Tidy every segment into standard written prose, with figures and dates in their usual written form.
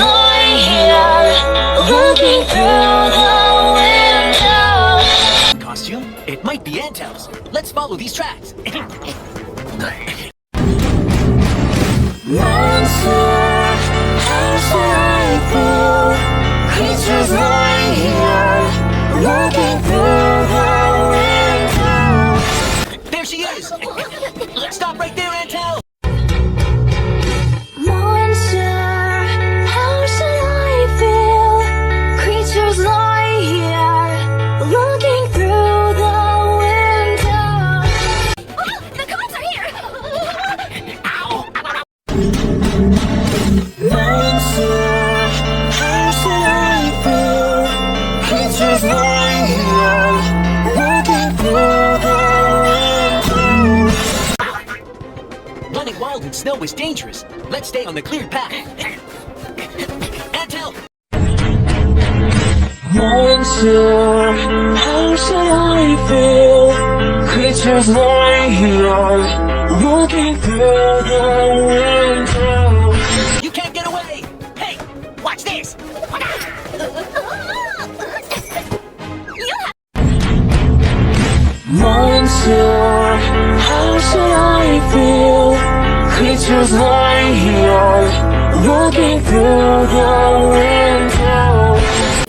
lying here, looking through the window. Costume? It might be Antel's. Let's follow these tracks. Monster, how should I feel? Creatures lying here, looking through the window. There she is! Let's stop right there, Antel! Monster, how should I feel? Creatures lying here, looking through the window. Oh, the cops are here! Monster, how should I feel? Creatures lying here, looking through the window. Running wild in snow is dangerous. Let's stay on the cleared path. Antel! Monster, how should I feel? Creatures lying here, looking through the window. You can't get away! Hey, watch this! Monster, how should I feel? Creatures lying here, looking through the window.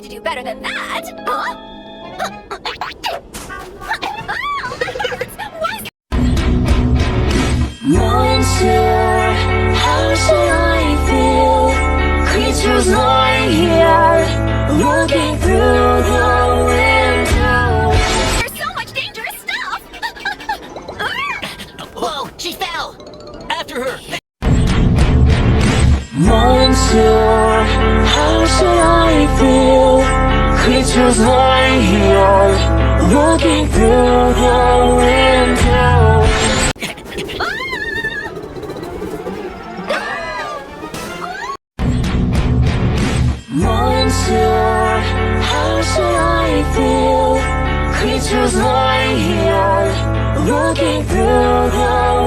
To do better than that, huh? Monster, how should I feel? Creatures lying here, looking through the window. There's so much dangerous stuff! Whoa, she fell! After her! Monster, how should I feel? Creatures lying here, looking through the window. Monster, how should I feel? Creatures lying here, looking through the